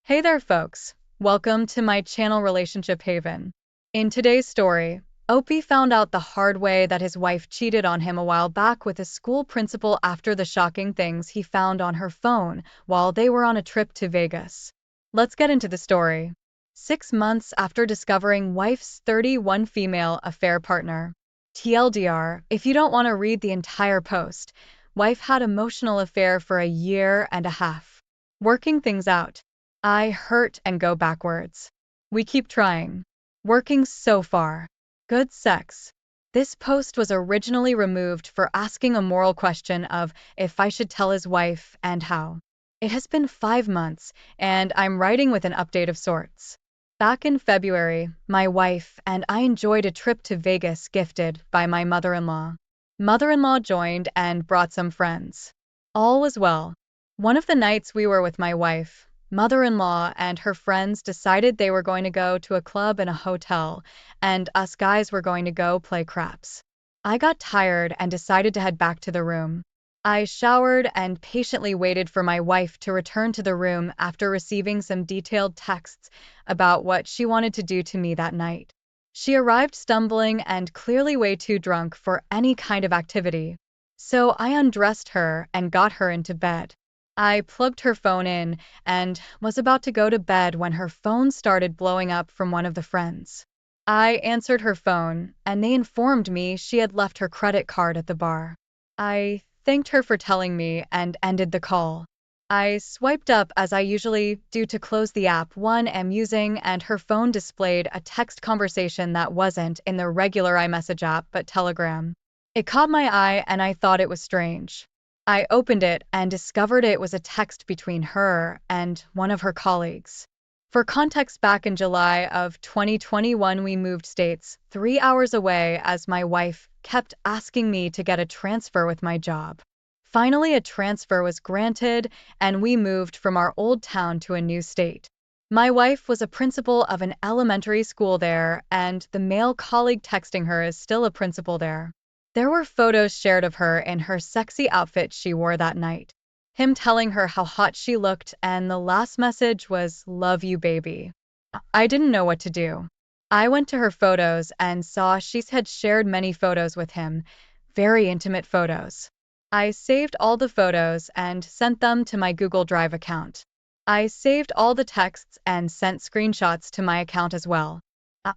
Hey there, folks. Welcome to my channel Relationship Haven. In today's story, Opie found out the hard way that his wife cheated on him a while back with a school principal after the shocking things he found on her phone while they were on a trip to Vegas. Let's get into the story. 6 months after discovering wife's 31 female affair partner. TLDR, if you don't want to read the entire post, wife had emotional affair for a year and a half. Working things out. I hurt and go backwards. We keep trying. Working so far. Good sex. This post was originally removed for asking a moral question of if I should tell his wife and how. It has been 5 months, and I'm writing with an update of sorts. Back in February, my wife and I enjoyed a trip to Vegas gifted by my mother-in-law. Mother-in-law joined and brought some friends. All was well. One of the nights we were with my wife, mother-in-law and her friends decided they were going to go to a club and a hotel, and us guys were going to go play craps. I got tired and decided to head back to the room. I showered and patiently waited for my wife to return to the room after receiving some detailed texts about what she wanted to do to me that night. She arrived stumbling and clearly way too drunk for any kind of activity. So I undressed her and got her into bed. I plugged her phone in and was about to go to bed when her phone started blowing up from one of the friends. I answered her phone, and they informed me she had left her credit card at the bar. I thanked her for telling me and ended the call. I swiped up as I usually do to close the app one am using, and her phone displayed a text conversation that wasn't in the regular iMessage app but Telegram. It caught my eye and I thought it was strange. I opened it and discovered it was a text between her and one of her colleagues. For context, back in July of 2021, we moved states 3 hours away as my wife kept asking me to get a transfer with my job. Finally, a transfer was granted and we moved from our old town to a new state. My wife was a principal of an elementary school there, and the male colleague texting her is still a principal there. There were photos shared of her in her sexy outfit she wore that night. Him telling her how hot she looked, and the last message was, "Love you, baby." I didn't know what to do. I went to her photos and saw she had shared many photos with him, very intimate photos. I saved all the photos and sent them to my Google Drive account. I saved all the texts and sent screenshots to my account as well.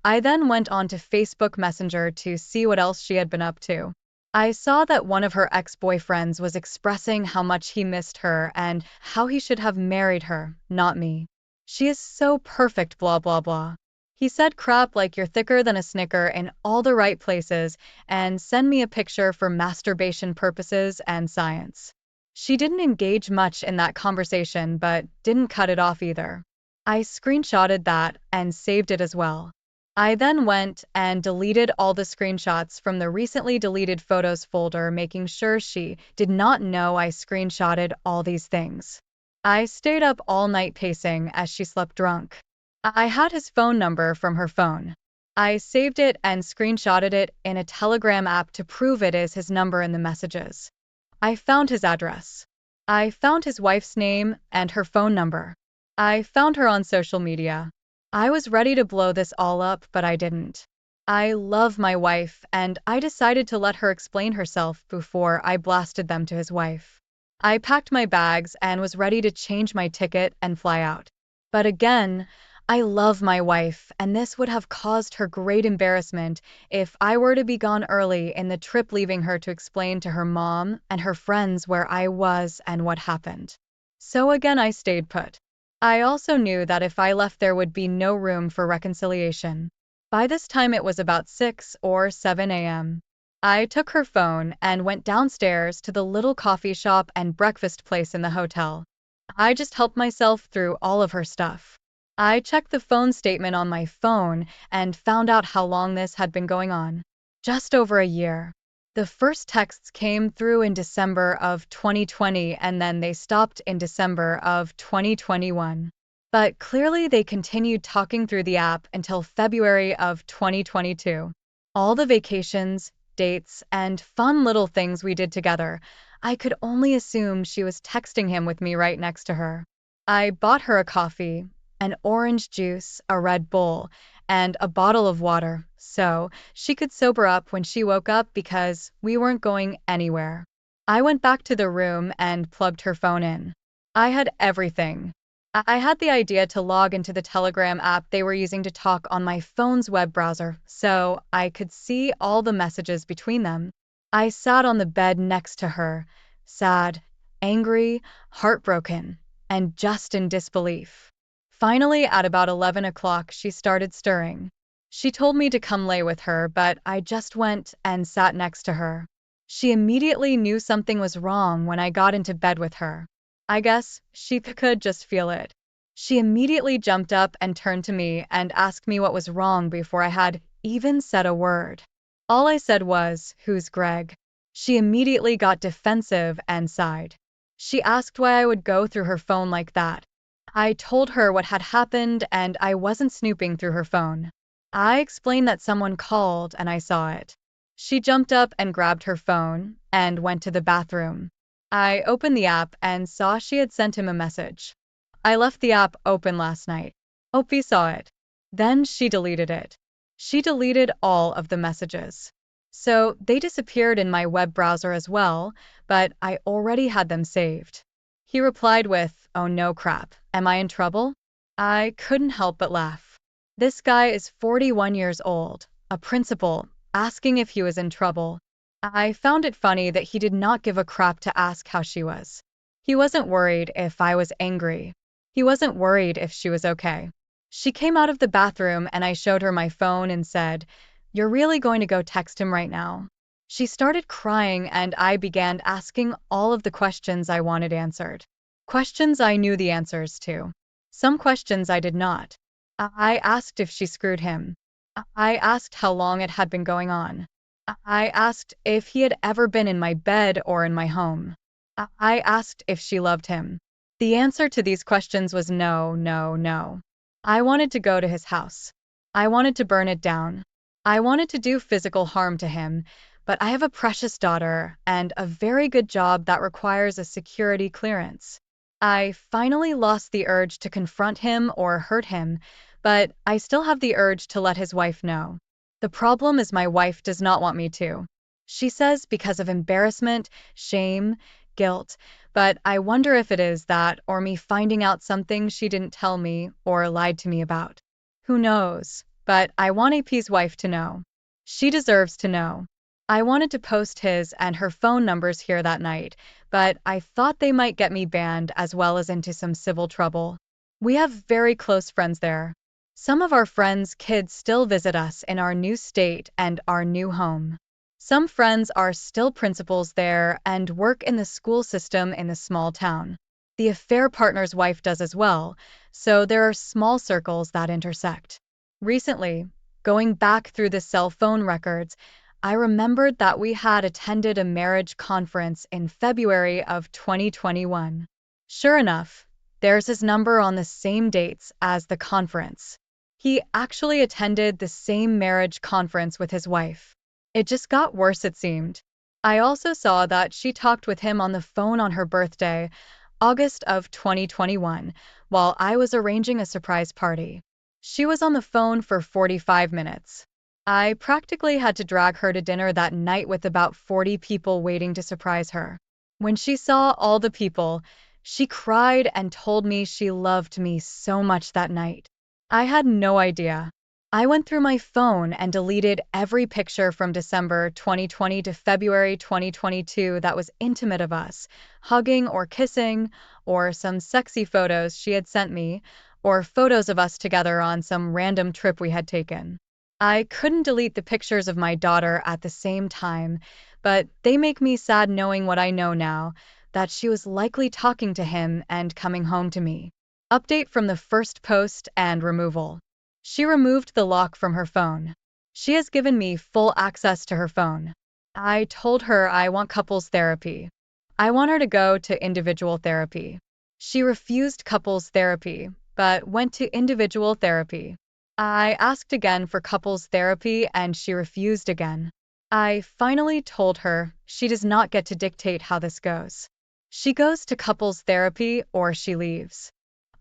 I then went on to Facebook Messenger to see what else she had been up to. I saw that one of her ex-boyfriends was expressing how much he missed her and how he should have married her, not me. She is so perfect, blah blah blah. He said crap like "you're thicker than a Snicker" in all the right places and send me a picture for masturbation purposes and science. She didn't engage much in that conversation but didn't cut it off either. I screenshotted that and saved it as well. I then went and deleted all the screenshots from the recently deleted photos folder, making sure she did not know I screenshotted all these things. I stayed up all night pacing as she slept drunk. I had his phone number from her phone. I saved it and screenshotted it in a Telegram app to prove it is his number in the messages. I found his address. I found his wife's name and her phone number. I found her on social media. I was ready to blow this all up, but I didn't. I love my wife, and I decided to let her explain herself before I blasted them to his wife. I packed my bags and was ready to change my ticket and fly out. But again, I love my wife, and this would have caused her great embarrassment if I were to be gone early in the trip, leaving her to explain to her mom and her friends where I was and what happened. So again, I stayed put. I also knew that if I left, there would be no room for reconciliation. By this time, it was about 6 or 7 a.m. I took her phone and went downstairs to the little coffee shop and breakfast place in the hotel. I just helped myself through all of her stuff. I checked the phone statement on my phone and found out how long this had been going on. Just over a year. The first texts came through in December of 2020, and then they stopped in December of 2021. But clearly they continued talking through the app until February of 2022. All the vacations, dates, and fun little things we did together, I could only assume she was texting him with me right next to her. I bought her a coffee, an orange juice, a Red Bull, and a bottle of water, so she could sober up when she woke up because we weren't going anywhere. I went back to the room and plugged her phone in. I had everything. I had the idea to log into the Telegram app they were using to talk on my phone's web browser, so I could see all the messages between them. I sat on the bed next to her, sad, angry, heartbroken, and just in disbelief. Finally, at about 11 o'clock, she started stirring. She told me to come lay with her, but I just went and sat next to her. She immediately knew something was wrong when I got into bed with her. I guess she could just feel it. She immediately jumped up and turned to me and asked me what was wrong before I had even said a word. All I said was, "Who's Greg?" She immediately got defensive and sighed. She asked why I would go through her phone like that. I told her what had happened and I wasn't snooping through her phone. I explained that someone called and I saw it. She jumped up and grabbed her phone and went to the bathroom. I opened the app and saw she had sent him a message. I left the app open last night. Opie saw it. Then she deleted it. She deleted all of the messages. So they disappeared in my web browser as well, but I already had them saved. He replied with, "Oh no crap, am I in trouble?" I couldn't help but laugh. This guy is 41 years old, a principal, asking if he was in trouble. I found it funny that he did not give a crap to ask how she was. He wasn't worried if I was angry. He wasn't worried if she was okay. She came out of the bathroom and I showed her my phone and said, "You're really going to go text him right now?" She started crying and I began asking all of the questions I wanted answered. Questions I knew the answers to. Some questions I did not. I asked if she screwed him. I asked how long it had been going on. I asked if he had ever been in my bed or in my home. I asked if she loved him. The answer to these questions was no, no, no. I wanted to go to his house. I wanted to burn it down. I wanted to do physical harm to him, but I have a precious daughter and a very good job that requires a security clearance. I finally lost the urge to confront him or hurt him, but I still have the urge to let his wife know. The problem is my wife does not want me to. She says because of embarrassment, shame, guilt, but I wonder if it is that or me finding out something she didn't tell me or lied to me about. Who knows? But I want AP's wife to know. She deserves to know. I wanted to post his and her phone numbers here that night, but I thought they might get me banned as well as into some civil trouble. We have very close friends there. Some of our friends' kids still visit us in our new state and our new home. Some friends are still principals there and work in the school system in the small town. The affair partner's wife does as well, so there are small circles that intersect. Recently, going back through the cell phone records, I remembered that we had attended a marriage conference in February of 2021. Sure enough, there's his number on the same dates as the conference. He actually attended the same marriage conference with his wife. It just got worse, it seemed. I also saw that she talked with him on the phone on her birthday, August of 2021, while I was arranging a surprise party. She was on the phone for 45 minutes. I practically had to drag her to dinner that night with about 40 people waiting to surprise her. When she saw all the people, she cried and told me she loved me so much that night. I had no idea. I went through my phone and deleted every picture from December 2020 to February 2022 that was intimate of us, hugging or kissing, or some sexy photos she had sent me, or photos of us together on some random trip we had taken. I couldn't delete the pictures of my daughter at the same time, but they make me sad knowing what I know now, that she was likely talking to him and coming home to me. Update from the first post and removal. She removed the lock from her phone. She has given me full access to her phone. I told her I want couples therapy. I want her to go to individual therapy. She refused couples therapy, but went to individual therapy. I asked again for couples therapy and she refused again. I finally told her she does not get to dictate how this goes. She goes to couples therapy or she leaves.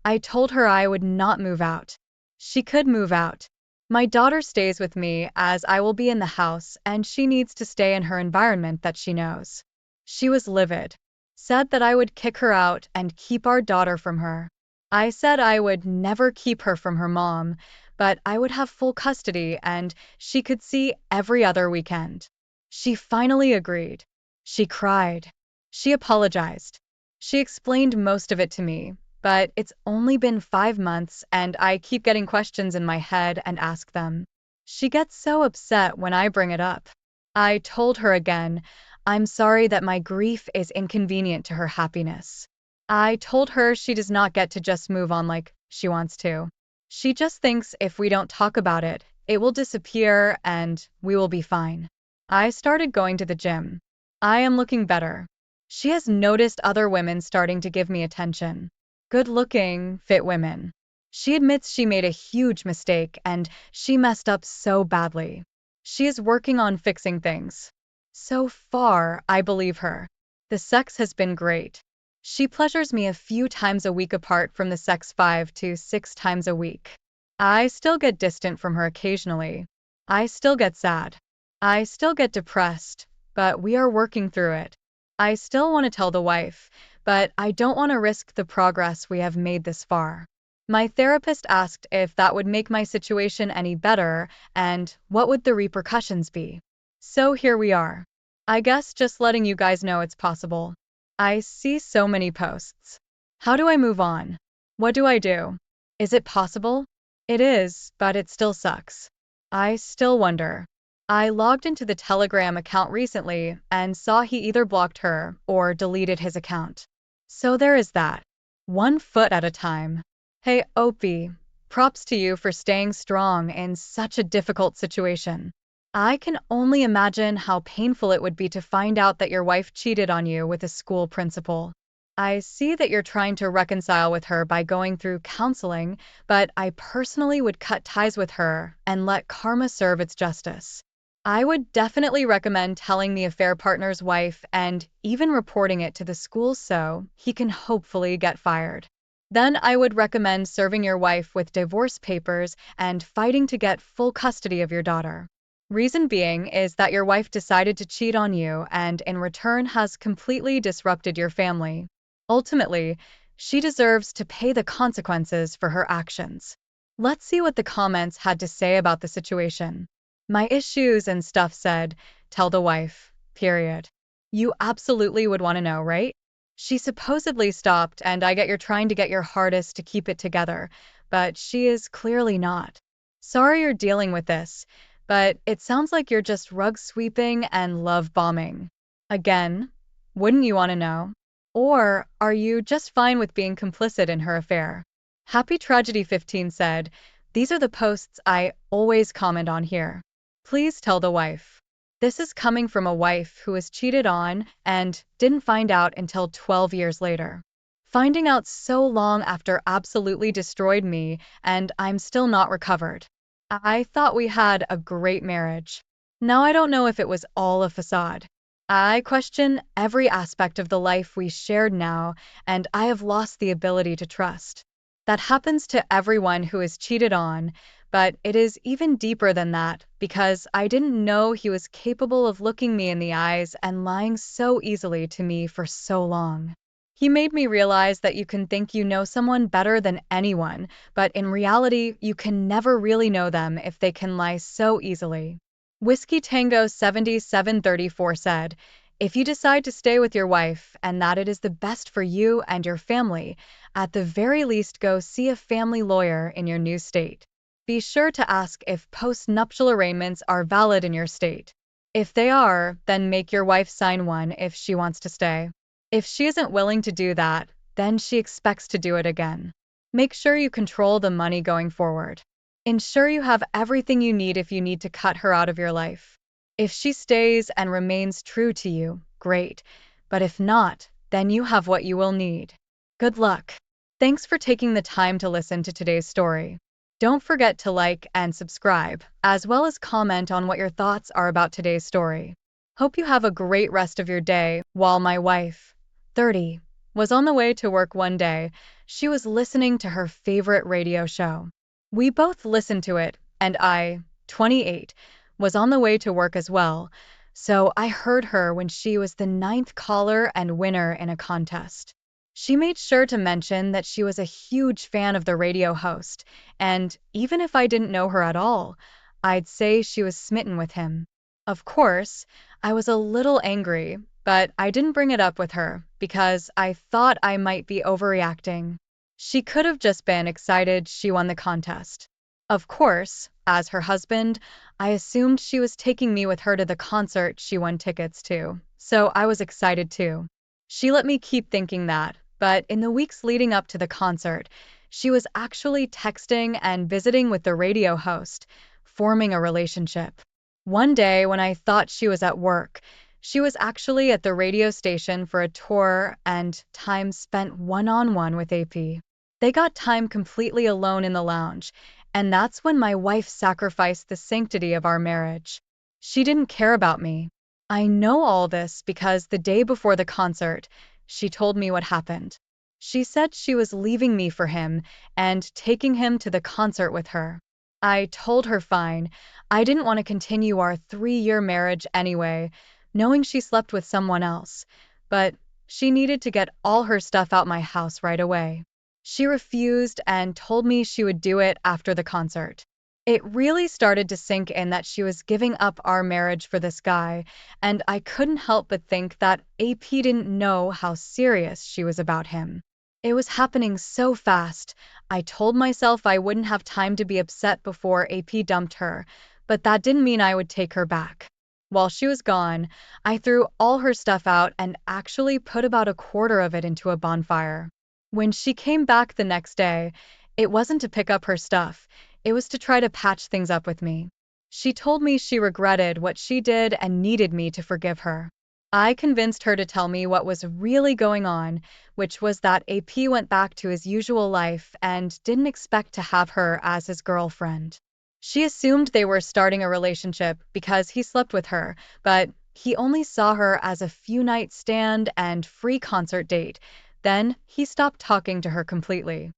I told her I would not move out. She could move out. My daughter stays with me as I will be in the house and she needs to stay in her environment that she knows. She was livid. Said that I would kick her out and keep our daughter from her. I said I would never keep her from her mom, but I would have full custody and she could see every other weekend. She finally agreed. She cried. She apologized. She explained most of it to me, but it's only been 5 months and I keep getting questions in my head and ask them. She gets so upset when I bring it up. I told her again, I'm sorry that my grief is inconvenient to her happiness. I told her she does not get to just move on like she wants to. She just thinks if we don't talk about it, it will disappear and we will be fine. I started going to the gym. I am looking better. She has noticed other women starting to give me attention. Good-looking, fit women. She admits she made a huge mistake and she messed up so badly. She is working on fixing things. So far, I believe her. The sex has been great. She pleasures me a few times a week apart from the sex 5 to 6 times a week. I still get distant from her occasionally. I still get sad. I still get depressed, but we are working through it. I still want to tell the wife, but I don't want to risk the progress we have made this far. My therapist asked if that would make my situation any better and what would the repercussions be. So here we are. I guess just letting you guys know it's possible. I see so many posts. How do I move on? What do I do? Is it possible? It is, but it still sucks. I still wonder. I logged into the Telegram account recently and saw he either blocked her or deleted his account. So there is that. 1 foot at a time. Hey, Opie, props to you for staying strong in such a difficult situation. I can only imagine how painful it would be to find out that your wife cheated on you with a school principal. I see that you're trying to reconcile with her by going through counseling, but I personally would cut ties with her and let karma serve its justice. I would definitely recommend telling the affair partner's wife and even reporting it to the school so he can hopefully get fired. Then I would recommend serving your wife with divorce papers and fighting to get full custody of your daughter. Reason being is that your wife decided to cheat on you and in return has completely disrupted your family. Ultimately, she deserves to pay the consequences for her actions. Let's see what the comments had to say about the situation. My issues and stuff said, tell the wife, period. You absolutely would want to know, right? She supposedly stopped and I get you're trying to get your hardest to keep it together, but she is clearly not. Sorry you're dealing with this, but it sounds like you're just rug sweeping and love bombing. Again, wouldn't you want to know? Or are you just fine with being complicit in her affair? Happy Tragedy 15 said, these are the posts I always comment on here. Please tell the wife. This is coming from a wife who was cheated on and didn't find out until 12 years later. Finding out so long after absolutely destroyed me, and I'm still not recovered. I thought we had a great marriage. Now I don't know if it was all a facade. I question every aspect of the life we shared now, and I have lost the ability to trust. That happens to everyone who is cheated on, but it is even deeper than that because I didn't know he was capable of looking me in the eyes and lying so easily to me for so long. He made me realize that you can think you know someone better than anyone, but in reality, you can never really know them if they can lie so easily. Whiskey Tango 7734 said, if you decide to stay with your wife and that it is the best for you and your family, at the very least go see a family lawyer in your new state. Be sure to ask if post-nuptial arrangements are valid in your state. If they are, then make your wife sign one if she wants to stay. If she isn't willing to do that, then she expects to do it again. Make sure you control the money going forward. Ensure you have everything you need if you need to cut her out of your life. If she stays and remains true to you, great. But if not, then you have what you will need. Good luck. Thanks for taking the time to listen to today's story. Don't forget to like and subscribe, as well as comment on what your thoughts are about today's story. Hope you have a great rest of your day while my wife, 30, was on the way to work one day. She was listening to her favorite radio show. We both listened to it, and I, 28, was on the way to work as well. So I heard her when she was the ninth caller and winner in a contest. She made sure to mention that she was a huge fan of the radio host, and even if I didn't know her at all, I'd say she was smitten with him. Of course, I was a little angry, but I didn't bring it up with her because I thought I might be overreacting. She could have just been excited she won the contest. Of course, as her husband, I assumed she was taking me with her to the concert she won tickets to, so I was excited too. She let me keep thinking that, but in the weeks leading up to the concert, she was actually texting and visiting with the radio host, forming a relationship. One day, when I thought she was at work, she was actually at the radio station for a tour and time spent one-on-one with AP. They got time completely alone in the lounge, and that's when my wife sacrificed the sanctity of our marriage. She didn't care about me. I know all this because the day before the concert, she told me what happened. She said she was leaving me for him and taking him to the concert with her. I told her fine. I didn't want to continue our 3-year marriage anyway, knowing she slept with someone else, but she needed to get all her stuff out my house right away. She refused and told me she would do it after the concert. It really started to sink in that she was giving up our marriage for this guy, and I couldn't help but think that AP didn't know how serious she was about him. It was happening so fast. I told myself I wouldn't have time to be upset before AP dumped her, but that didn't mean I would take her back. While she was gone, I threw all her stuff out and actually put about a quarter of it into a bonfire. When she came back the next day, it wasn't to pick up her stuff, it was to try to patch things up with me. She told me she regretted what she did and needed me to forgive her. I convinced her to tell me what was really going on, which was that AP went back to his usual life and didn't expect to have her as his girlfriend. She assumed they were starting a relationship because he slept with her, but he only saw her as a few night stand and free concert date. Then he stopped talking to her completely.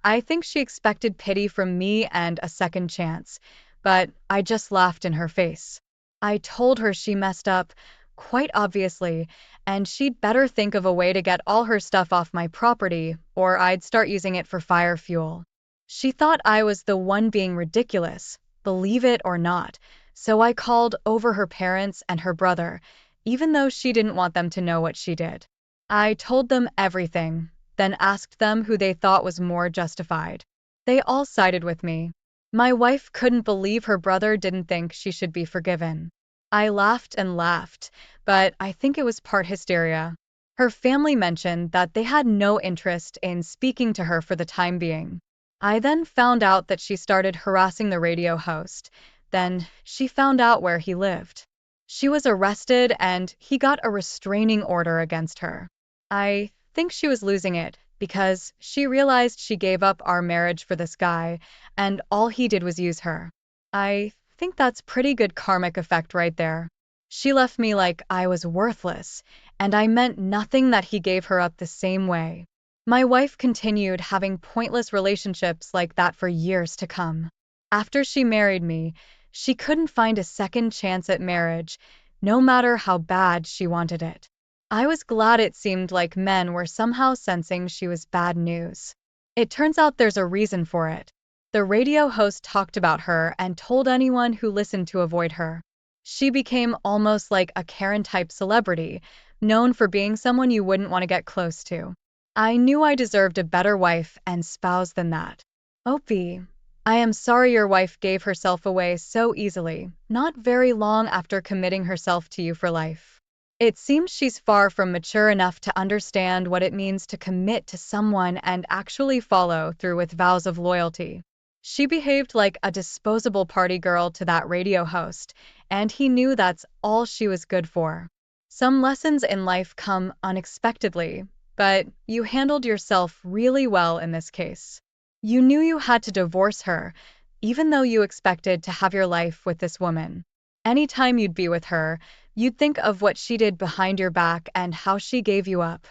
I think she expected pity from me and a second chance, but I just laughed in her face. I told her she messed up, quite obviously, and she'd better think of a way to get all her stuff off my property, or I'd start using it for fire fuel. She thought I was the one being ridiculous, believe it or not, so I called over her parents and her brother, even though she didn't want them to know what she did. I told them everything, then asked them who they thought was more justified. They all sided with me. My wife couldn't believe her brother didn't think she should be forgiven. I laughed and laughed, but I think it was part hysteria. Her family mentioned that they had no interest in speaking to her for the time being. I then found out that she started harassing the radio host. Then she found out where he lived. She was arrested and he got a restraining order against her. I think she was losing it because she realized she gave up our marriage for this guy, and all he did was use her. I think that's pretty good karmic effect right there. She left me like I was worthless, and I meant nothing that he gave her up the same way. My wife continued having pointless relationships like that for years to come. After she married me, she couldn't find a second chance at marriage, no matter how bad she wanted it. I was glad it seemed like men were somehow sensing she was bad news. It turns out there's a reason for it. The radio host talked about her and told anyone who listened to avoid her. She became almost like a Karen-type celebrity, known for being someone you wouldn't want to get close to. I knew I deserved a better wife and spouse than that. Opie, I am sorry your wife gave herself away so easily, not very long after committing herself to you for life. It seems she's far from mature enough to understand what it means to commit to someone and actually follow through with vows of loyalty. She behaved like a disposable party girl to that radio host, and he knew that's all she was good for. Some lessons in life come unexpectedly, but you handled yourself really well in this case. You knew you had to divorce her, even though you expected to have your life with this woman. Anytime you'd be with her, you'd think of what she did behind your back and how she gave you up.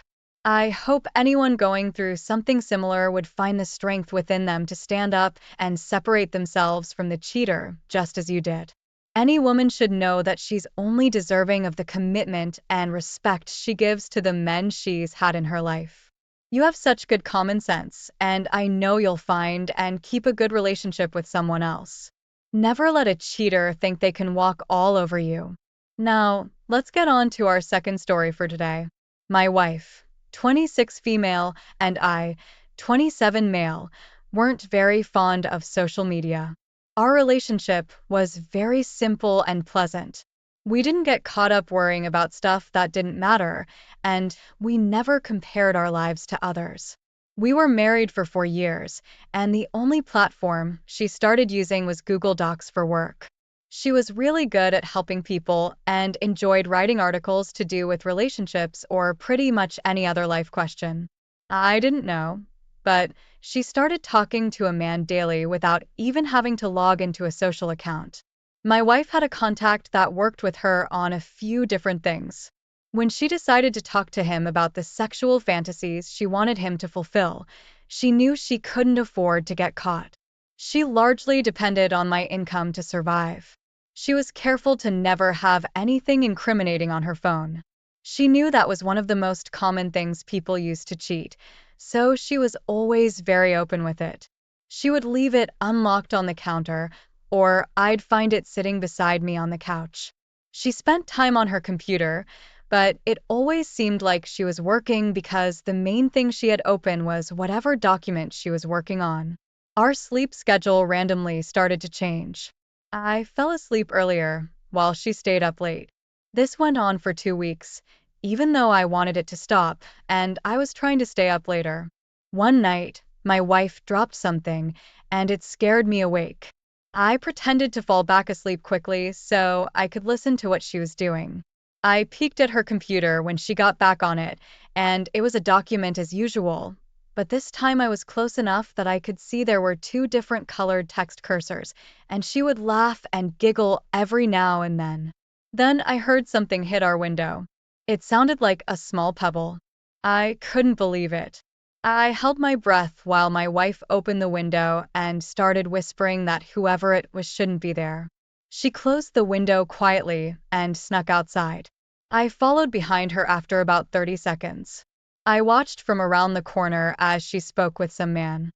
I hope anyone going through something similar would find the strength within them to stand up and separate themselves from the cheater, just as you did. Any woman should know that she's only deserving of the commitment and respect she gives to the men she's had in her life. You have such good common sense, and I know you'll find and keep a good relationship with someone else. Never let a cheater think they can walk all over you. Now, let's get on to our second story for today. My wife, 26 female, and I, 27 male, weren't very fond of social media. Our relationship was very simple and pleasant. We didn't get caught up worrying about stuff that didn't matter, and we never compared our lives to others. We were married for 4 years, and the only platform she started using was Google Docs for work. She was really good at helping people and enjoyed writing articles to do with relationships or pretty much any other life question. I didn't know, but she started talking to a man daily without even having to log into a social account. My wife had a contact that worked with her on a few different things. When she decided to talk to him about the sexual fantasies she wanted him to fulfill, she knew she couldn't afford to get caught. She largely depended on my income to survive. She was careful to never have anything incriminating on her phone. She knew that was one of the most common things people used to cheat, so she was always very open with it. She would leave it unlocked on the counter, or I'd find it sitting beside me on the couch. She spent time on her computer, but it always seemed like she was working because the main thing she had open was whatever document she was working on. Our sleep schedule randomly started to change. I fell asleep earlier, while she stayed up late. This went on for 2 weeks, even though I wanted it to stop, and I was trying to stay up later. One night, my wife dropped something, and it scared me awake. I pretended to fall back asleep quickly so I could listen to what she was doing. I peeked at her computer when she got back on it, and it was a document as usual, but this time I was close enough that I could see there were two different colored text cursors, and she would laugh and giggle every now and then. Then I heard something hit our window. It sounded like a small pebble. I couldn't believe it. I held my breath while my wife opened the window and started whispering that whoever it was shouldn't be there. She closed the window quietly and snuck outside. I followed behind her after about 30 seconds. I watched from around the corner as she spoke with some man.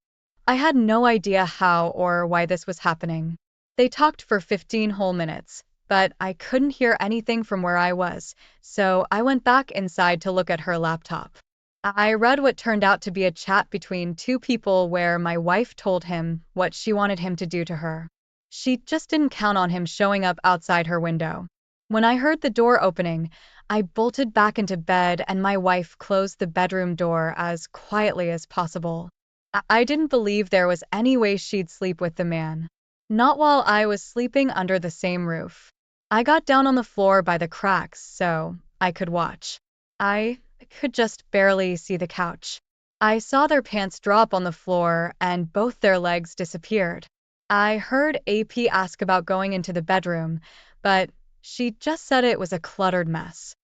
I had no idea how or why this was happening. They talked for 15 whole minutes, but I couldn't hear anything from where I was, so I went back inside to look at her laptop. I read what turned out to be a chat between two people where my wife told him what she wanted him to do to her. She just didn't count on him showing up outside her window. When I heard the door opening, I bolted back into bed and my wife closed the bedroom door as quietly as possible. I didn't believe there was any way she'd sleep with the man. Not while I was sleeping under the same roof. I got down on the floor by the cracks so I could watch. I could just barely see the couch. I saw their pants drop on the floor and both their legs disappeared. I heard AP ask about going into the bedroom, but she just said it was a cluttered mess.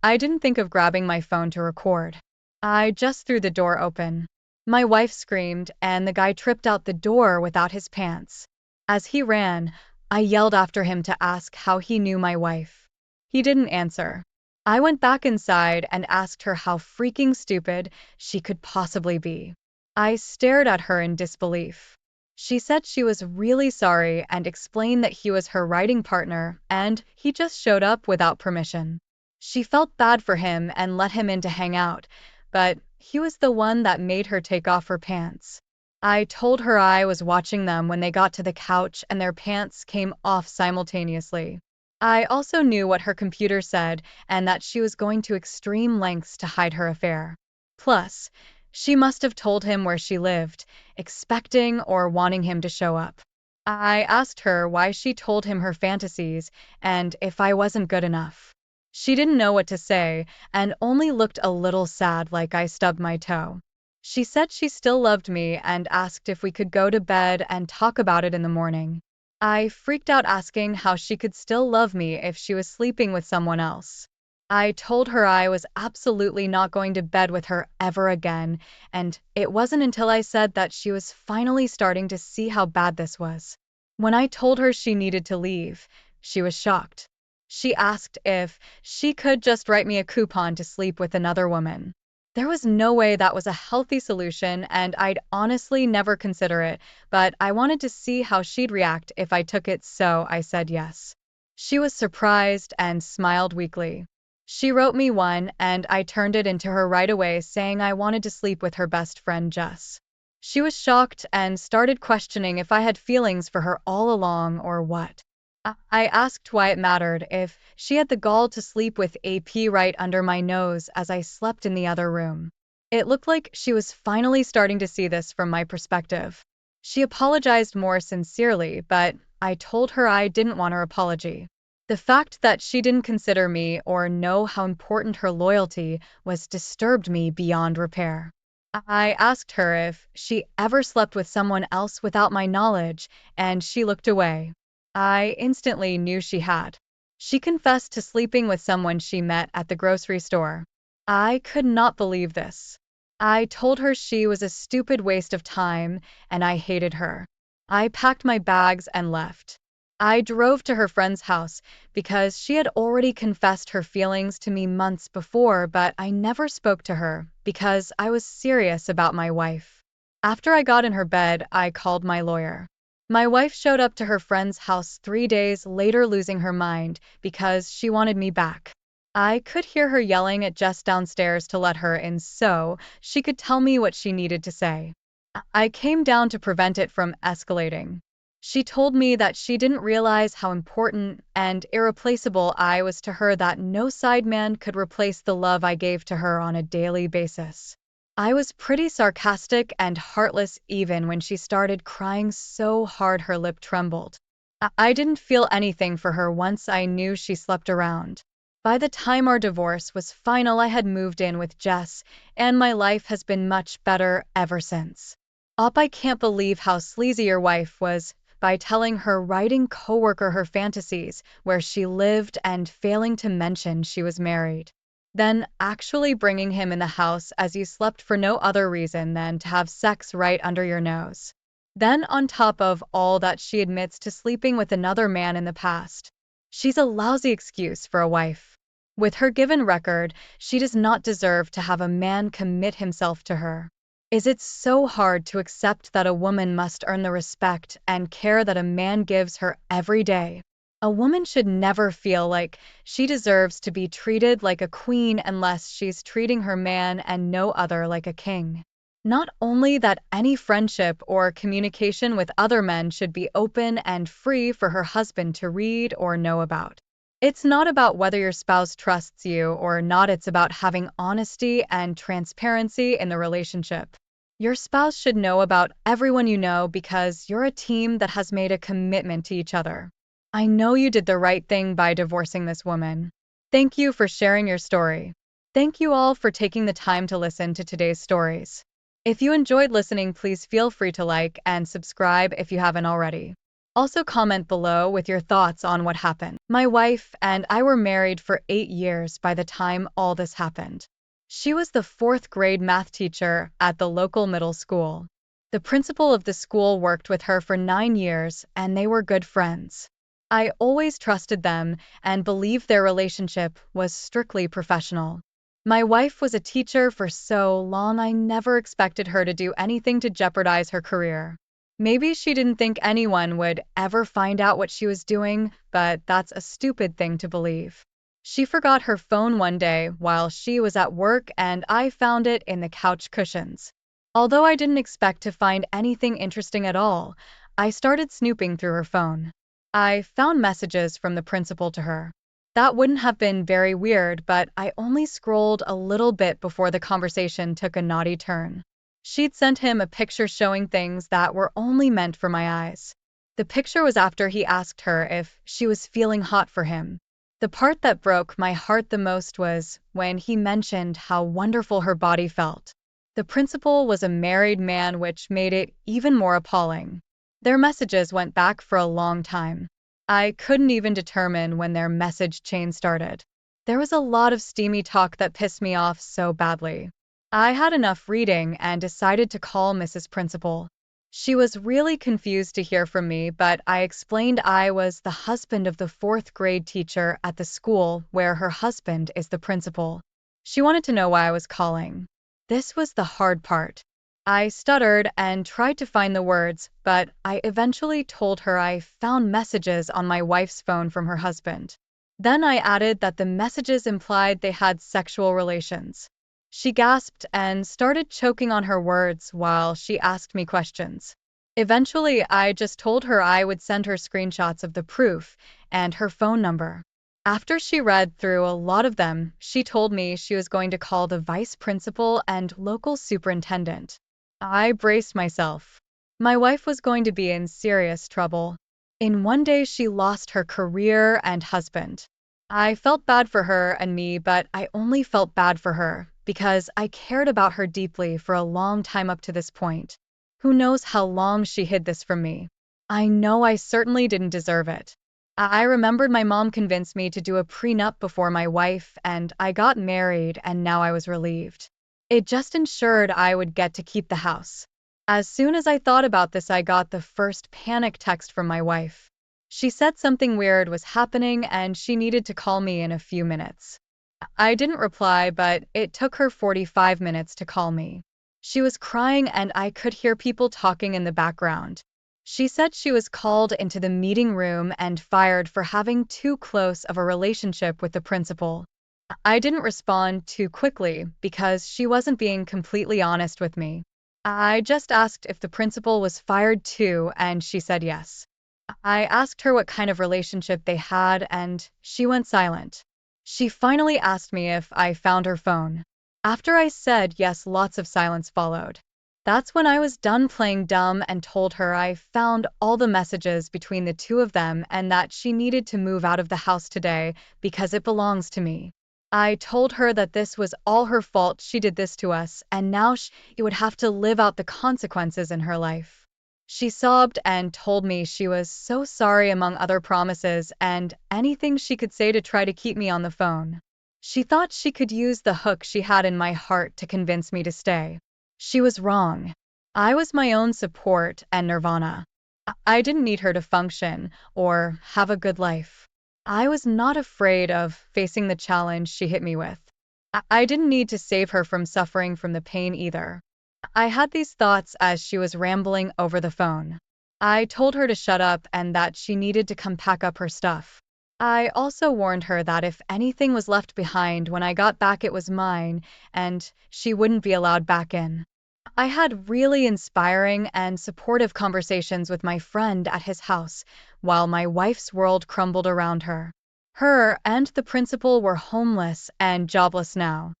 I didn't think of grabbing my phone to record. I just threw the door open. My wife screamed, and the guy tripped out the door without his pants. As he ran, I yelled after him to ask how he knew my wife. He didn't answer. I went back inside and asked her how freaking stupid she could possibly be. I stared at her in disbelief. She said she was really sorry and explained that he was her writing partner and he just showed up without permission. She felt bad for him and let him in to hang out, but he was the one that made her take off her pants. I told her I was watching them when they got to the couch and their pants came off simultaneously. I also knew what her computer said and that she was going to extreme lengths to hide her affair. Plus, she must have told him where she lived, expecting or wanting him to show up. I asked her why she told him her fantasies and if I wasn't good enough. She didn't know what to say and only looked a little sad like I stubbed my toe. She said she still loved me and asked if we could go to bed and talk about it in the morning. I freaked out asking how she could still love me if she was sleeping with someone else. I told her I was absolutely not going to bed with her ever again, and it wasn't until I said that she was finally starting to see how bad this was. When I told her she needed to leave, she was shocked. She asked if she could just write me a coupon to sleep with another woman. There was no way that was a healthy solution, and I'd honestly never consider it, but I wanted to see how she'd react if I took it, so I said yes. She was surprised and smiled weakly. She wrote me one, and I turned it into her right away, saying I wanted to sleep with her best friend Jess. She was shocked and started questioning if I had feelings for her all along or what. I asked why it mattered if she had the gall to sleep with AP right under my nose as I slept in the other room. It looked like she was finally starting to see this from my perspective. She apologized more sincerely, but I told her I didn't want her apology. The fact that she didn't consider me or know how important her loyalty was disturbed me beyond repair. I asked her if she ever slept with someone else without my knowledge, and she looked away. I instantly knew she had. She confessed to sleeping with someone she met at the grocery store. I could not believe this. I told her she was a stupid waste of time, and I hated her. I packed my bags and left. I drove to her friend's house because she had already confessed her feelings to me months before, but I never spoke to her because I was serious about my wife. After I got in her bed, I called my lawyer. My wife showed up to her friend's house 3 days later, losing her mind because she wanted me back. I could hear her yelling at Jess downstairs to let her in so she could tell me what she needed to say. I came down to prevent it from escalating. She told me that she didn't realize how important and irreplaceable I was to her, that no side man could replace the love I gave to her on a daily basis. I was pretty sarcastic and heartless even when she started crying so hard her lip trembled. I didn't feel anything for her once I knew she slept around. By the time our divorce was final, I had moved in with Jess, and my life has been much better ever since. I can't believe how sleazy your wife was by telling her writing coworker her fantasies, where she lived, and failing to mention she was married. Then actually bringing him in the house as you slept for no other reason than to have sex right under your nose. Then on top of all that, she admits to sleeping with another man in the past. She's a lousy excuse for a wife. With her given record, she does not deserve to have a man commit himself to her. Is it so hard to accept that a woman must earn the respect and care that a man gives her every day? A woman should never feel like she deserves to be treated like a queen unless she's treating her man and no other like a king. Not only that, any friendship or communication with other men should be open and free for her husband to read or know about. It's not about whether your spouse trusts you or not, it's about having honesty and transparency in the relationship. Your spouse should know about everyone you know because you're a team that has made a commitment to each other. I know you did the right thing by divorcing this woman. Thank you for sharing your story. Thank you all for taking the time to listen to today's stories. If you enjoyed listening, please feel free to like and subscribe if you haven't already. Also comment below with your thoughts on what happened. My wife and I were married for 8 years by the time all this happened. She was the 4th grade math teacher at the local middle school. The principal of the school worked with her for 9 years, and they were good friends. I always trusted them and believed their relationship was strictly professional. My wife was a teacher for so long, I never expected her to do anything to jeopardize her career. Maybe she didn't think anyone would ever find out what she was doing, but that's a stupid thing to believe. She forgot her phone one day while she was at work, and I found it in the couch cushions. Although I didn't expect to find anything interesting at all, I started snooping through her phone. I found messages from the principal to her. That wouldn't have been very weird, but I only scrolled a little bit before the conversation took a naughty turn. She'd sent him a picture showing things that were only meant for my eyes. The picture was after he asked her if she was feeling hot for him. The part that broke my heart the most was when he mentioned how wonderful her body felt. The principal was a married man, which made it even more appalling. Their messages went back for a long time. I couldn't even determine when their message chain started. There was a lot of steamy talk that pissed me off so badly. I had enough reading and decided to call Mrs. Principal. She was really confused to hear from me, but I explained I was the husband of the fourth grade teacher at the school where her husband is the principal. She wanted to know why I was calling. This was the hard part. I stuttered and tried to find the words, but I eventually told her I found messages on my wife's phone from her husband. Then I added that the messages implied they had sexual relations. She gasped and started choking on her words while she asked me questions. Eventually, I just told her I would send her screenshots of the proof and her phone number. After she read through a lot of them, she told me she was going to call the vice principal and local superintendent. I braced myself. My wife was going to be in serious trouble. In one day, she lost her career and husband. I felt bad for her and me, but I only felt bad for her because I cared about her deeply for a long time up to this point. Who knows how long she hid this from me? I know I certainly didn't deserve it. I remembered my mom convinced me to do a prenup before my wife, and I got married, and now I was relieved. It just ensured I would get to keep the house. As soon as I thought about this, I got the first panic text from my wife. She said something weird was happening and she needed to call me in a few minutes. I didn't reply, but it took her 45 minutes to call me. She was crying and I could hear people talking in the background. She said she was called into the meeting room and fired for having too close of a relationship with the principal. I didn't respond too quickly because she wasn't being completely honest with me. I just asked if the principal was fired too, and she said yes. I asked her what kind of relationship they had, and she went silent. She finally asked me if I found her phone. After I said yes, lots of silence followed. That's when I was done playing dumb and told her I found all the messages between the two of them and that she needed to move out of the house today because it belongs to me. I told her that this was all her fault, she did this to us, and now she would have to live out the consequences in her life. She sobbed and told me she was so sorry, among other promises, and anything she could say to try to keep me on the phone. She thought she could use the hook she had in my heart to convince me to stay. She was wrong. I was my own support and nirvana. I didn't need her to function or have a good life. I was not afraid of facing the challenge she hit me with. I didn't need to save her from suffering from the pain either. I had these thoughts as she was rambling over the phone. I told her to shut up and that she needed to come pack up her stuff. I also warned her that if anything was left behind when I got back, it was mine, and she wouldn't be allowed back in. I had really inspiring and supportive conversations with my friend at his house, while my wife's world crumbled around her. Her and the principal were homeless and jobless now.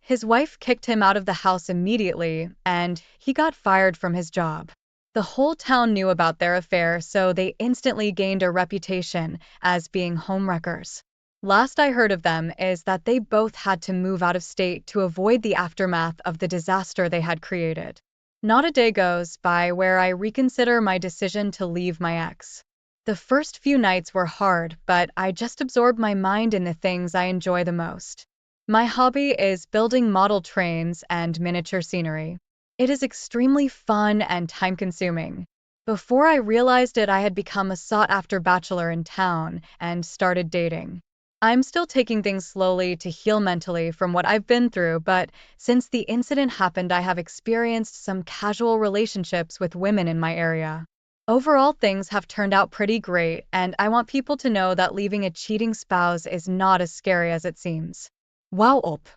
His wife kicked him out of the house immediately, and he got fired from his job. The whole town knew about their affair, so they instantly gained a reputation as being homewreckers. Last I heard of them is that they both had to move out of state to avoid the aftermath of the disaster they had created. Not a day goes by where I reconsider my decision to leave my ex. The first few nights were hard, but I just absorbed my mind in the things I enjoy the most. My hobby is building model trains and miniature scenery. It is extremely fun and time-consuming. Before I realized it, I had become a sought-after bachelor in town and started dating. I'm still taking things slowly to heal mentally from what I've been through, but since the incident happened, I have experienced some casual relationships with women in my area. Overall, things have turned out pretty great, and I want people to know that leaving a cheating spouse is not as scary as it seems. Wow, Up.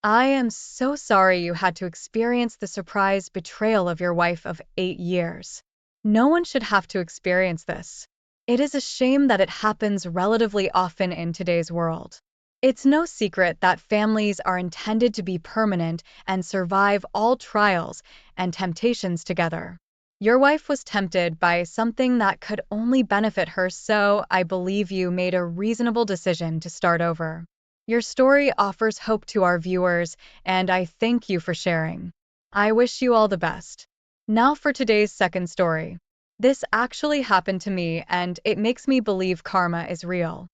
I am so sorry you had to experience the surprise betrayal of your wife of 8 years. No one should have to experience this. It is a shame that it happens relatively often in today's world. It's no secret that families are intended to be permanent and survive all trials and temptations together. Your wife was tempted by something that could only benefit her, so I believe you made a reasonable decision to start over. Your story offers hope to our viewers, and I thank you for sharing. I wish you all the best. Now for today's second story. This actually happened to me, and it makes me believe karma is real.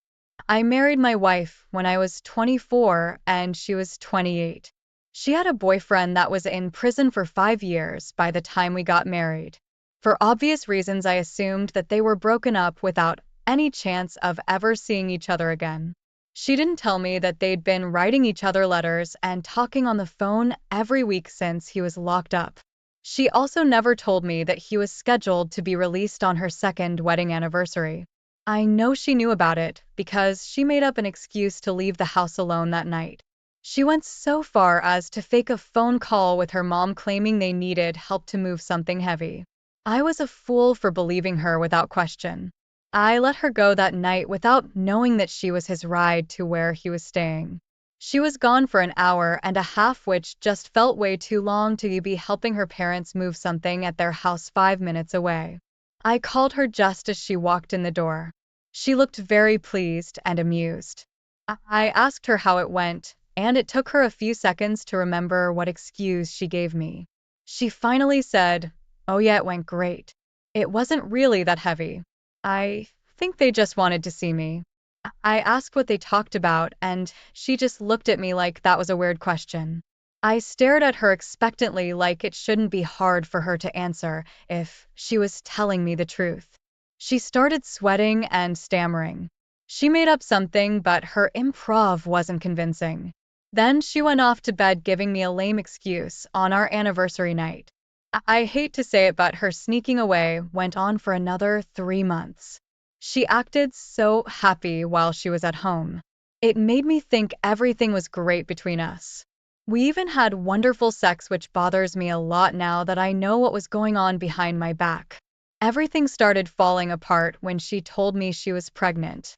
I married my wife when I was 24 and she was 28. She had a boyfriend that was in prison for 5 years by the time we got married. For obvious reasons, I assumed that they were broken up without any chance of ever seeing each other again. She didn't tell me that they'd been writing each other letters and talking on the phone every week since he was locked up. She also never told me that he was scheduled to be released on her second wedding anniversary. I know she knew about it because she made up an excuse to leave the house alone that night. She went so far as to fake a phone call with her mom claiming they needed help to move something heavy. I was a fool for believing her without question. I let her go that night without knowing that she was his ride to where he was staying. She was gone for an hour and a half, which just felt way too long to be helping her parents move something at their house 5 minutes away. I called her just as she walked in the door. She looked very pleased and amused. I asked her how it went, and it took her a few seconds to remember what excuse she gave me. She finally said, "Oh yeah, it went great. It wasn't really that heavy. I think they just wanted to see me." I asked what they talked about, and she just looked at me like that was a weird question. I stared at her expectantly, like it shouldn't be hard for her to answer if she was telling me the truth. She started sweating and stammering. She made up something, but her improv wasn't convincing. Then she went off to bed, giving me a lame excuse on our anniversary night. I hate to say it, but her sneaking away went on for another 3 months. She acted so happy while she was at home. It made me think everything was great between us. We even had wonderful sex, which bothers me a lot now that I know what was going on behind my back. Everything started falling apart when she told me she was pregnant.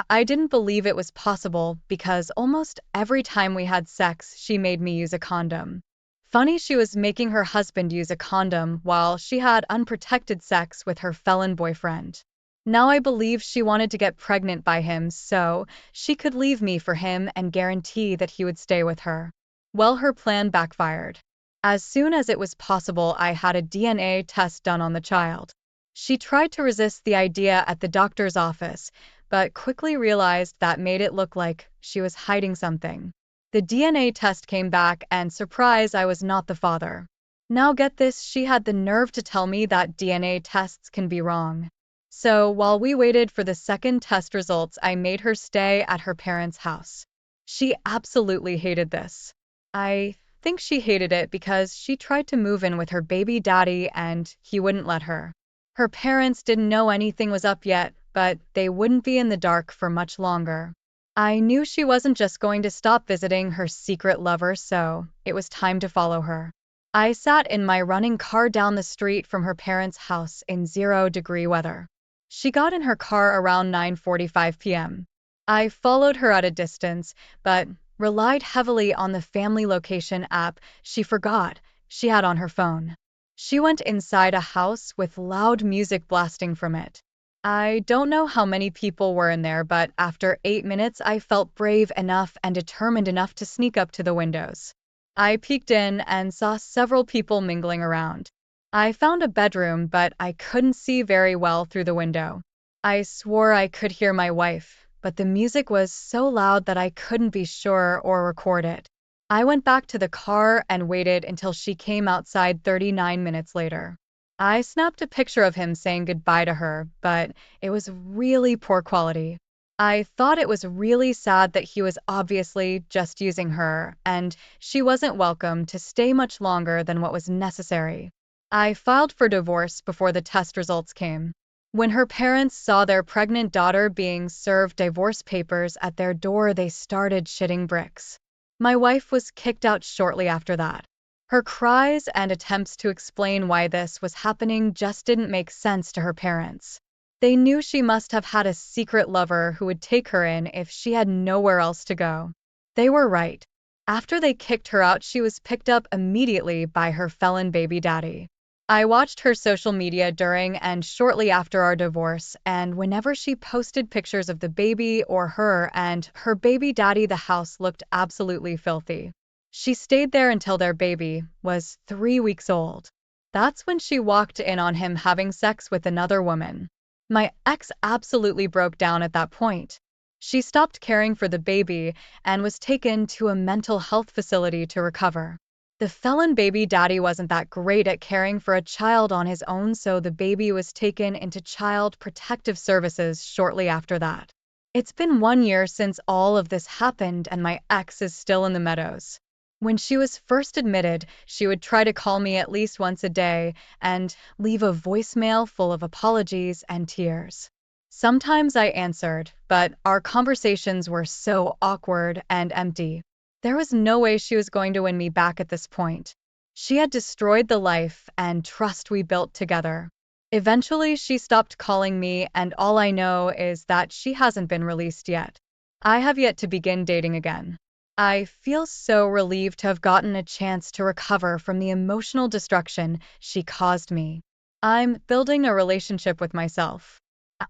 I didn't believe it was possible because almost every time we had sex, she made me use a condom. Funny, she was making her husband use a condom while she had unprotected sex with her felon boyfriend. Now I believe she wanted to get pregnant by him so she could leave me for him and guarantee that he would stay with her. Well, her plan backfired. As soon as it was possible, I had a DNA test done on the child. She tried to resist the idea at the doctor's office, but quickly realized that made it look like she was hiding something. The DNA test came back, and surprise, I was not the father. Now get this, she had the nerve to tell me that DNA tests can be wrong. So while we waited for the second test results, I made her stay at her parents' house. She absolutely hated this. I think she hated it because she tried to move in with her baby daddy and he wouldn't let her. Her parents didn't know anything was up yet, but they wouldn't be in the dark for much longer. I knew she wasn't just going to stop visiting her secret lover, so it was time to follow her. I sat in my running car down the street from her parents' house in 0-degree weather. She got in her car around 9:45 p.m. I followed her at a distance, but relied heavily on the family location app she forgot she had on her phone. She went inside a house with loud music blasting from it. I don't know how many people were in there, but after 8 minutes, I felt brave enough and determined enough to sneak up to the windows. I peeked in and saw several people mingling around. I found a bedroom, but I couldn't see very well through the window. I swore I could hear my wife, but the music was so loud that I couldn't be sure or record it. I went back to the car and waited until she came outside 39 minutes later. I snapped a picture of him saying goodbye to her, but it was really poor quality. I thought it was really sad that he was obviously just using her, and she wasn't welcome to stay much longer than what was necessary. I filed for divorce before the test results came. When her parents saw their pregnant daughter being served divorce papers at their door, they started shitting bricks. My wife was kicked out shortly after that. Her cries and attempts to explain why this was happening just didn't make sense to her parents. They knew she must have had a secret lover who would take her in if she had nowhere else to go. They were right. After they kicked her out, she was picked up immediately by her felon baby daddy. I watched her social media during and shortly after our divorce, and whenever she posted pictures of the baby or her and her baby daddy, the house looked absolutely filthy. She stayed there until their baby was 3 weeks old. That's when she walked in on him having sex with another woman. My ex absolutely broke down at that point. She stopped caring for the baby and was taken to a mental health facility to recover. The felon baby daddy wasn't that great at caring for a child on his own, so the baby was taken into Child Protective Services shortly after that. It's been 1 year since all of this happened, and my ex is still in the Meadows. When she was first admitted, she would try to call me at least once a day and leave a voicemail full of apologies and tears. Sometimes I answered, but our conversations were so awkward and empty. There was no way she was going to win me back at this point. She had destroyed the life and trust we built together. Eventually, she stopped calling me, and all I know is that she hasn't been released yet. I have yet to begin dating again. I feel so relieved to have gotten a chance to recover from the emotional destruction she caused me. I'm building a relationship with myself.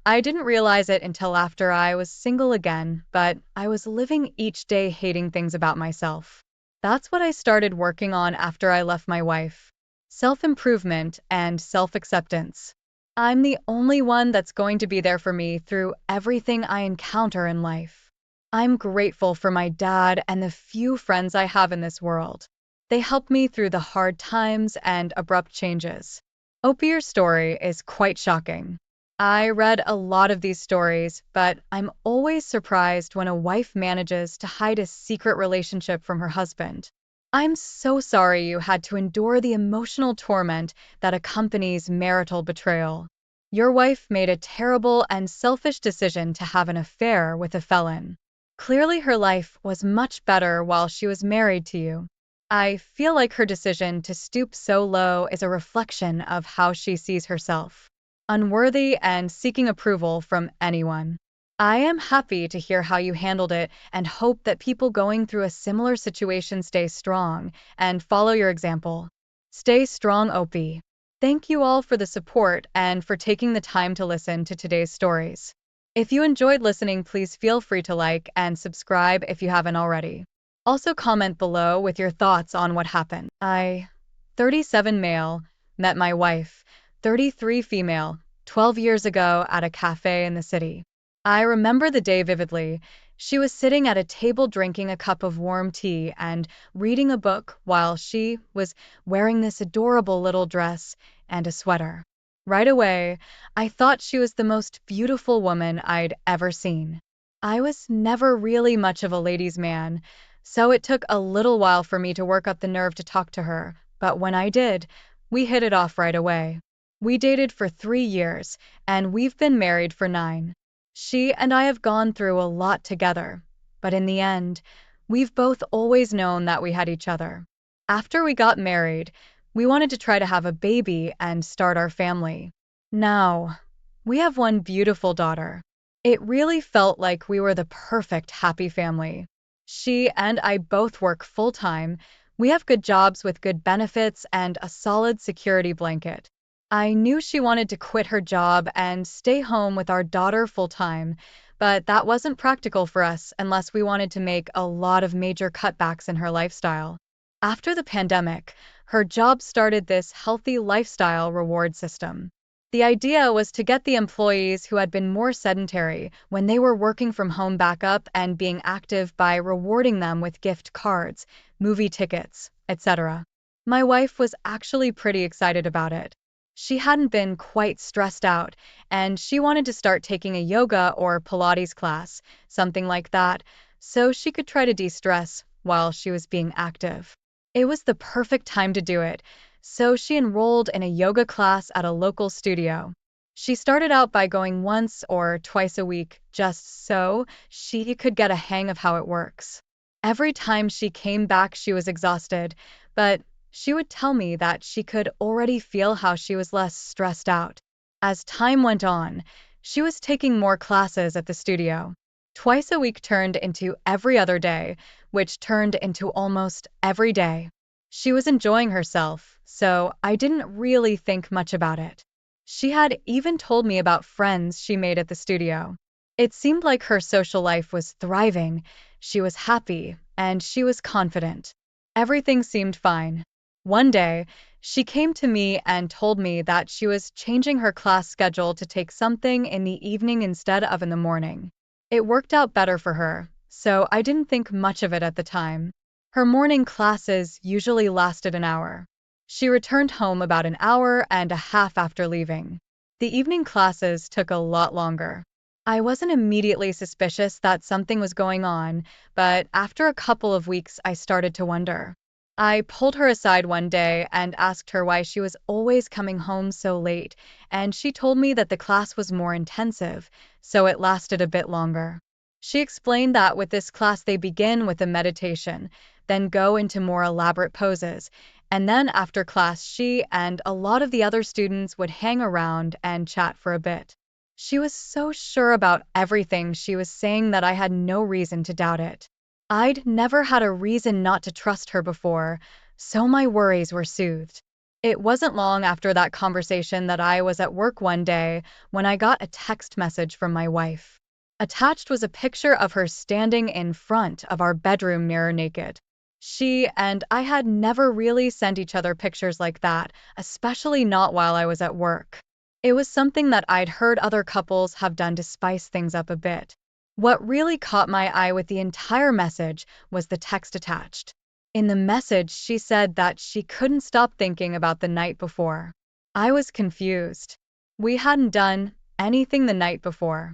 I didn't realize it until after I was single again, but I was living each day hating things about myself. That's what I started working on after I left my wife. Self-improvement and self-acceptance. I'm the only one that's going to be there for me through everything I encounter in life. I'm grateful for my dad and the few friends I have in this world. They help me through the hard times and abrupt changes. Opie's story is quite shocking. I read a lot of these stories, but I'm always surprised when a wife manages to hide a secret relationship from her husband. I'm so sorry you had to endure the emotional torment that accompanies marital betrayal. Your wife made a terrible and selfish decision to have an affair with a felon. Clearly, her life was much better while she was married to you. I feel like her decision to stoop so low is a reflection of how she sees herself, unworthy and seeking approval from anyone. I am happy to hear how you handled it and hope that people going through a similar situation stay strong and follow your example. Stay strong, Opie. Thank you all for the support and for taking the time to listen to today's stories. If you enjoyed listening, please feel free to like and subscribe if you haven't already. Also comment below with your thoughts on what happened. I, 37 male, met my wife, 33 female, 12 years ago at a cafe in the city. I remember the day vividly. She was sitting at a table drinking a cup of warm tea and reading a book while she was wearing this adorable little dress and a sweater. Right away, I thought she was the most beautiful woman I'd ever seen. I was never really much of a ladies' man, so it took a little while for me to work up the nerve to talk to her, but when I did, we hit it off right away. We dated for 3 years, and we've been married for 9. She and I have gone through a lot together, but in the end, we've both always known that we had each other. After we got married, we wanted to try to have a baby and start our family. Now, we have one beautiful daughter. It really felt like we were the perfect happy family. She and I both work full-time. We have good jobs with good benefits and a solid security blanket. I knew she wanted to quit her job and stay home with our daughter full-time, but that wasn't practical for us unless we wanted to make a lot of major cutbacks in her lifestyle. After the pandemic, her job started this healthy lifestyle reward system. The idea was to get the employees who had been more sedentary when they were working from home back up and being active by rewarding them with gift cards, movie tickets, etc. My wife was actually pretty excited about it. She hadn't been quite stressed out, and she wanted to start taking a yoga or Pilates class, something like that, so she could try to de-stress while she was being active. It was the perfect time to do it, so she enrolled in a yoga class at a local studio. She started out by going once or twice a week, just so she could get a hang of how it works. Every time she came back, she was exhausted, but she would tell me that she could already feel how she was less stressed out. As time went on, she was taking more classes at the studio. Twice a week turned into every other day, which turned into almost every day. She was enjoying herself, so I didn't really think much about it. She had even told me about friends she made at the studio. It seemed like her social life was thriving, she was happy, and she was confident. Everything seemed fine. One day, she came to me and told me that she was changing her class schedule to take something in the evening instead of in the morning. It worked out better for her, so I didn't think much of it at the time. Her morning classes usually lasted an hour. She returned home about an hour and a half after leaving. The evening classes took a lot longer. I wasn't immediately suspicious that something was going on, but after a couple of weeks, I started to wonder. I pulled her aside one day and asked her why she was always coming home so late, and she told me that the class was more intensive, so it lasted a bit longer. She explained that with this class, they begin with a meditation, then go into more elaborate poses, and then after class, she and a lot of the other students would hang around and chat for a bit. She was so sure about everything she was saying that I had no reason to doubt it. I'd never had a reason not to trust her before, so my worries were soothed. It wasn't long after that conversation that I was at work one day when I got a text message from my wife. Attached was a picture of her standing in front of our bedroom mirror naked. She and I had never really sent each other pictures like that, especially not while I was at work. It was something that I'd heard other couples have done to spice things up a bit. What really caught my eye with the entire message was the text attached. In the message, she said that she couldn't stop thinking about the night before. I was confused. We hadn't done anything the night before.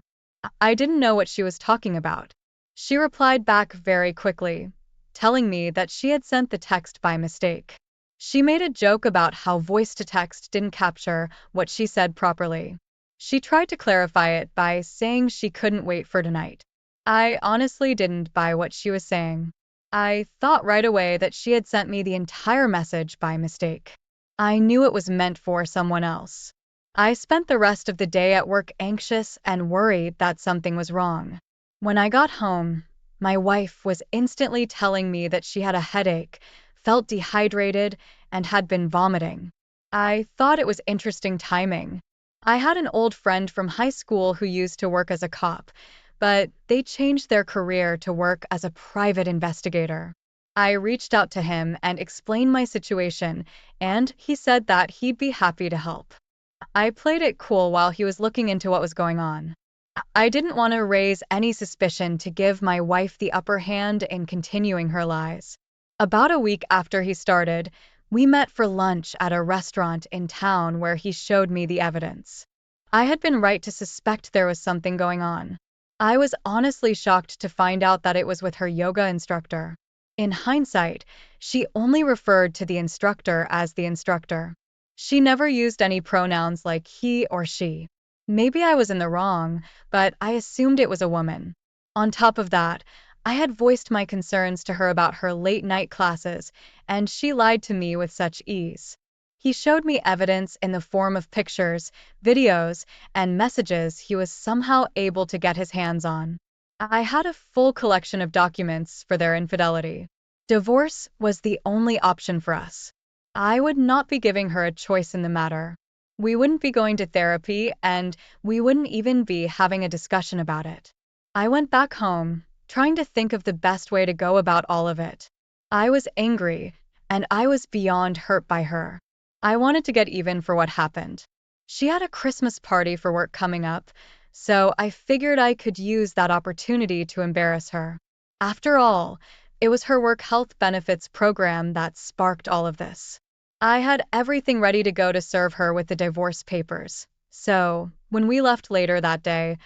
I didn't know what she was talking about. She replied back very quickly, telling me that she had sent the text by mistake. She made a joke about how voice to text didn't capture what she said properly. She tried to clarify it by saying she couldn't wait for tonight. I honestly didn't buy what she was saying. I thought right away that she had sent me the entire message by mistake. I knew it was meant for someone else. I spent the rest of the day at work anxious and worried that something was wrong. When I got home, my wife was instantly telling me that she had a headache, felt dehydrated, and had been vomiting. I thought it was interesting timing. I had an old friend from high school who used to work as a cop, but they changed their career to work as a private investigator. I reached out to him and explained my situation, and he said that he'd be happy to help. I played it cool while he was looking into what was going on. I didn't want to raise any suspicion to give my wife the upper hand in continuing her lies. About a week after he started, we met for lunch at a restaurant in town where he showed me the evidence. I had been right to suspect there was something going on. I was honestly shocked to find out that it was with her yoga instructor. In hindsight, she only referred to the instructor as the instructor. She never used any pronouns like he or she. Maybe I was in the wrong, but I assumed it was a woman. On top of that, I had voiced my concerns to her about her late-night classes, and she lied to me with such ease. He showed me evidence in the form of pictures, videos, and messages he was somehow able to get his hands on. I had a full collection of documents for their infidelity. Divorce was the only option for us. I would not be giving her a choice in the matter. We wouldn't be going to therapy, and we wouldn't even be having a discussion about it. I went back home, trying to think of the best way to go about all of it. I was angry, and I was beyond hurt by her. I wanted to get even for what happened. She had a Christmas party for work coming up, so I figured I could use that opportunity to embarrass her. After all, it was her work health benefits program that sparked all of this. I had everything ready to go to serve her with the divorce papers. So, when we left later that day,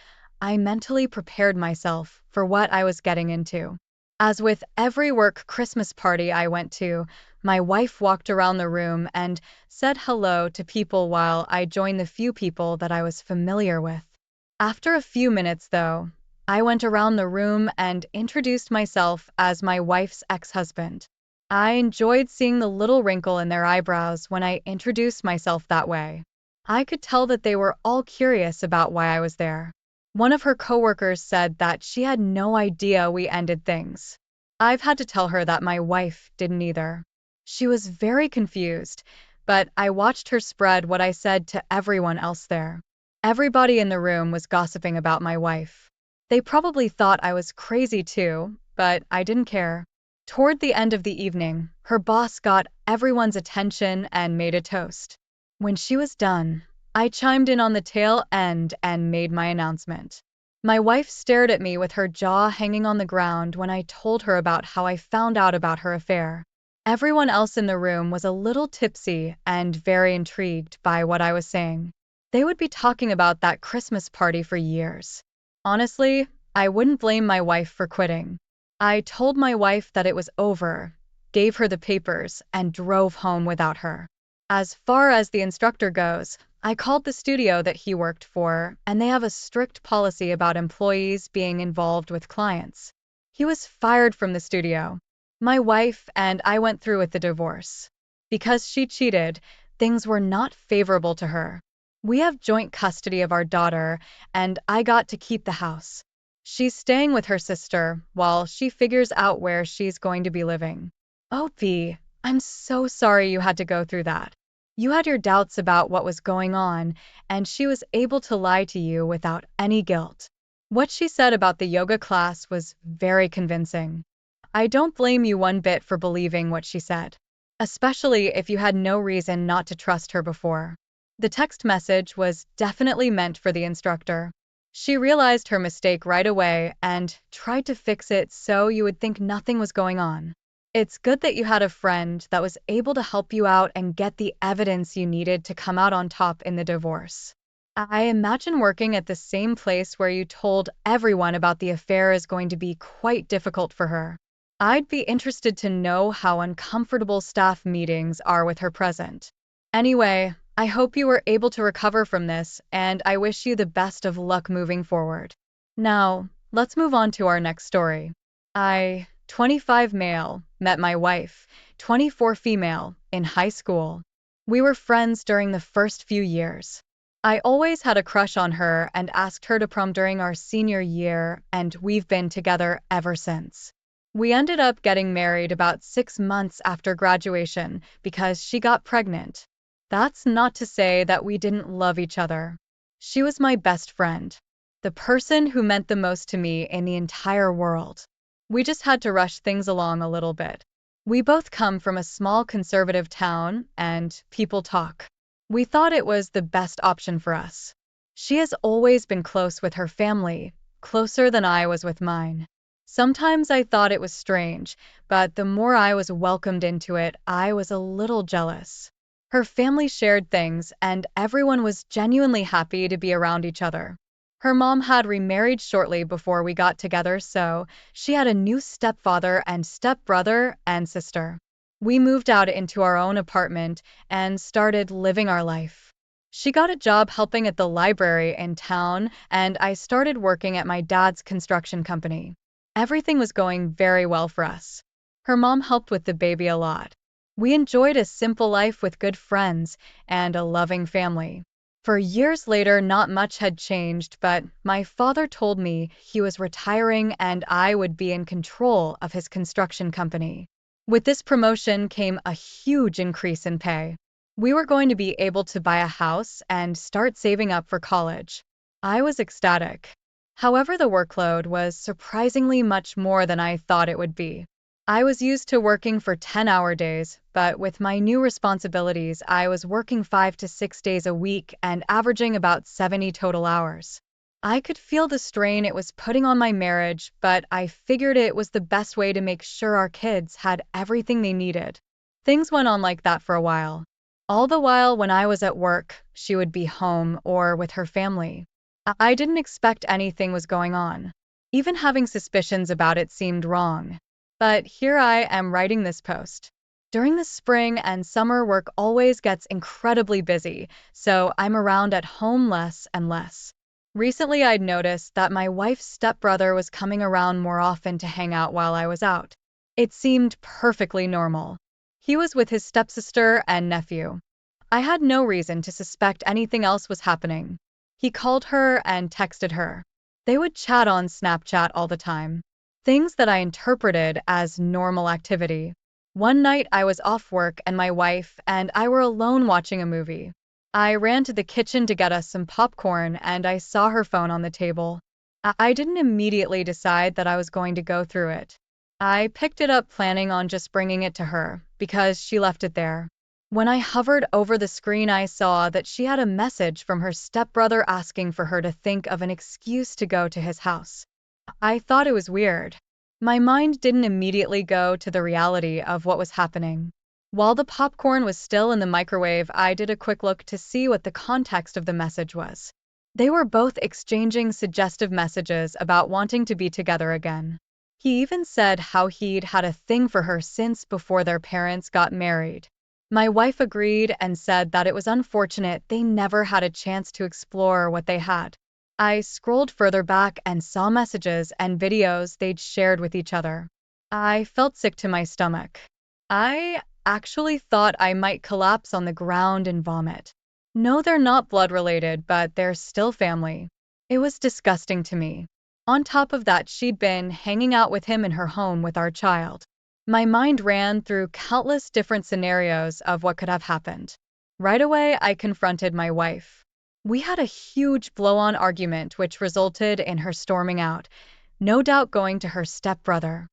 I mentally prepared myself for what I was getting into. As with every work Christmas party I went to, my wife walked around the room and said hello to people while I joined the few people that I was familiar with. After a few minutes, though, I went around the room and introduced myself as my wife's ex-husband. I enjoyed seeing the little wrinkle in their eyebrows when I introduced myself that way. I could tell that they were all curious about why I was there. One of her coworkers said that she had no idea we ended things. I've had to tell her that my wife didn't either. She was very confused, but I watched her spread what I said to everyone else there. Everybody in the room was gossiping about my wife. They probably thought I was crazy too, but I didn't care. Toward the end of the evening, her boss got everyone's attention and made a toast. When she was done, I chimed in on the tail end and made my announcement. My wife stared at me with her jaw hanging on the ground when I told her about how I found out about her affair. Everyone else in the room was a little tipsy and very intrigued by what I was saying. They would be talking about that Christmas party for years. Honestly, I wouldn't blame my wife for quitting. I told my wife that it was over, gave her the papers, and drove home without her. As far as the instructor goes, I called the studio that he worked for, and they have a strict policy about employees being involved with clients. He was fired from the studio. My wife and I went through with the divorce. Because she cheated, things were not favorable to her. We have joint custody of our daughter, and I got to keep the house. She's staying with her sister while she figures out where she's going to be living. Opie, I'm so sorry you had to go through that. You had your doubts about what was going on, and she was able to lie to you without any guilt. What she said about the yoga class was very convincing. I don't blame you one bit for believing what she said, especially if you had no reason not to trust her before. The text message was definitely meant for the instructor. She realized her mistake right away and tried to fix it so you would think nothing was going on. It's good that you had a friend that was able to help you out and get the evidence you needed to come out on top in the divorce. I imagine working at the same place where you told everyone about the affair is going to be quite difficult for her. I'd be interested to know how uncomfortable staff meetings are with her present. Anyway, I hope you were able to recover from this, and I wish you the best of luck moving forward. Now, let's move on to our next story. I, 25 male, met my wife, 24 female, in high school. We were friends during the first few years. I always had a crush on her and asked her to prom during our senior year, and we've been together ever since. We ended up getting married about 6 months after graduation because she got pregnant. That's not to say that we didn't love each other. She was my best friend, the person who meant the most to me in the entire world. We just had to rush things along a little bit. We both come from a small conservative town, and people talk. We thought it was the best option for us. She has always been close with her family, closer than I was with mine. Sometimes I thought it was strange, but the more I was welcomed into it, I was a little jealous. Her family shared things, and everyone was genuinely happy to be around each other. Her mom had remarried shortly before we got together, so she had a new stepfather and stepbrother and sister. We moved out into our own apartment and started living our life. She got a job helping at the library in town, and I started working at my dad's construction company. Everything was going very well for us. Her mom helped with the baby a lot. We enjoyed a simple life with good friends and a loving family. For years later, not much had changed, but my father told me he was retiring and I would be in control of his construction company. With this promotion came a huge increase in pay. We were going to be able to buy a house and start saving up for college. I was ecstatic. However, the workload was surprisingly much more than I thought it would be. I was used to working for 10-hour days, but with my new responsibilities, I was working 5 to 6 days a week and averaging about 70 total hours. I could feel the strain it was putting on my marriage, but I figured it was the best way to make sure our kids had everything they needed. Things went on like that for a while. All the while, when I was at work, she would be home or with her family. I didn't expect anything was going on. Even having suspicions about it seemed wrong. But here I am writing this post. During the spring and summer, work always gets incredibly busy, so I'm around at home less and less. Recently, I'd noticed that my wife's stepbrother was coming around more often to hang out while I was out. It seemed perfectly normal. He was with his stepsister and nephew. I had no reason to suspect anything else was happening. He called her and texted her. They would chat on Snapchat all the time. Things that I interpreted as normal activity. One night I was off work and my wife and I were alone watching a movie. I ran to the kitchen to get us some popcorn and I saw her phone on the table. I didn't immediately decide that I was going to go through it. I picked it up planning on just bringing it to her because she left it there. When I hovered over the screen, I saw that she had a message from her stepbrother asking for her to think of an excuse to go to his house. I thought it was weird. My mind didn't immediately go to the reality of what was happening. While the popcorn was still in the microwave, I did a quick look to see what the context of the message was. They were both exchanging suggestive messages about wanting to be together again. He even said how he'd had a thing for her since before their parents got married. My wife agreed and said that it was unfortunate they never had a chance to explore what they had. I scrolled further back and saw messages and videos they'd shared with each other. I felt sick to my stomach. I actually thought I might collapse on the ground and vomit. No, they're not blood related, but they're still family. It was disgusting to me. On top of that, she'd been hanging out with him in her home with our child. My mind ran through countless different scenarios of what could have happened. Right away, I confronted my wife. We had a huge blow-on argument which resulted in her storming out, no doubt going to her stepbrother.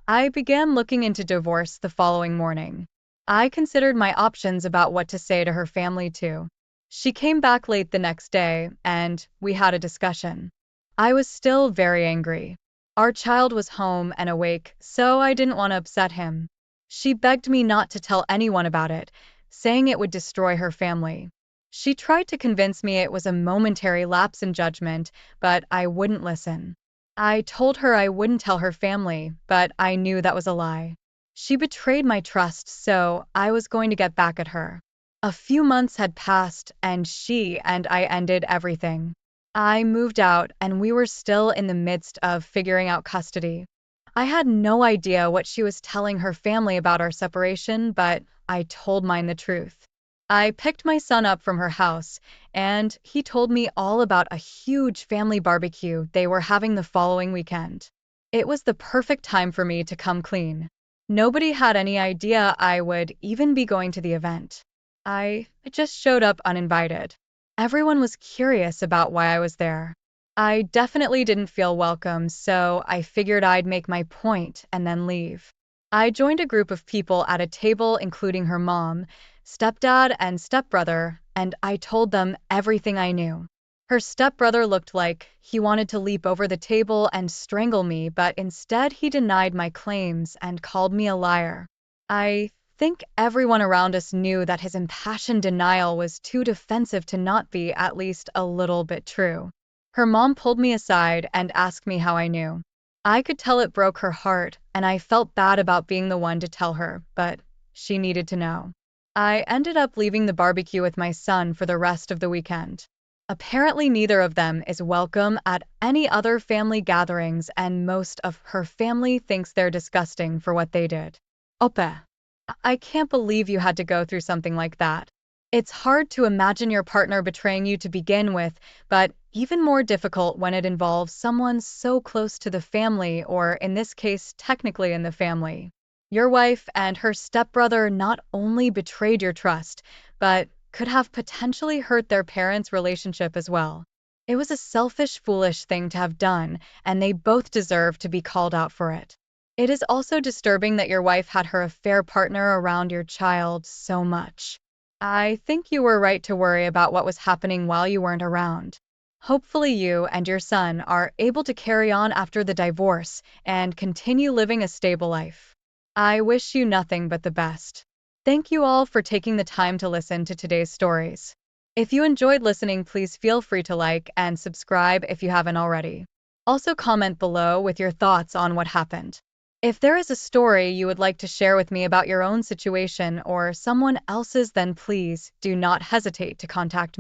I began looking into divorce the following morning. I considered my options about what to say to her family too. She came back late the next day, and we had a discussion. I was still very angry. Our child was home and awake, so I didn't want to upset him. She begged me not to tell anyone about it, saying it would destroy her family. She tried to convince me it was a momentary lapse in judgment, but I wouldn't listen. I told her I wouldn't tell her family, but I knew that was a lie. She betrayed my trust, so I was going to get back at her. A few months had passed, and she and I ended everything. I moved out, and we were still in the midst of figuring out custody. I had no idea what she was telling her family about our separation, but I told mine the truth. I picked my son up from her house, and he told me all about a huge family barbecue they were having the following weekend. It was the perfect time for me to come clean. Nobody had any idea I would even be going to the event. I just showed up uninvited. Everyone was curious about why I was there. I definitely didn't feel welcome, so I figured I'd make my point and then leave. I joined a group of people at a table, including her mom, stepdad, and stepbrother, and I told them everything I knew. Her stepbrother looked like he wanted to leap over the table and strangle me, but instead he denied my claims and called me a liar. I think everyone around us knew that his impassioned denial was too defensive to not be at least a little bit true. Her mom pulled me aside and asked me how I knew. I could tell it broke her heart, and I felt bad about being the one to tell her, but she needed to know. I ended up leaving the barbecue with my son for the rest of the weekend. Apparently, neither of them is welcome at any other family gatherings, and most of her family thinks they're disgusting for what they did. Ope, I can't believe you had to go through something like that. It's hard to imagine your partner betraying you to begin with, but even more difficult when it involves someone so close to the family, or in this case, technically in the family. Your wife and her stepbrother not only betrayed your trust, but could have potentially hurt their parents' relationship as well. It was a selfish, foolish thing to have done, and they both deserve to be called out for it. It is also disturbing that your wife had her affair partner around your child so much. I think you were right to worry about what was happening while you weren't around. Hopefully you and your son are able to carry on after the divorce and continue living a stable life. I wish you nothing but the best. Thank you all for taking the time to listen to today's stories. If you enjoyed listening, please feel free to like and subscribe if you haven't already. Also comment below with your thoughts on what happened. If there is a story you would like to share with me about your own situation or someone else's, then please do not hesitate to contact me.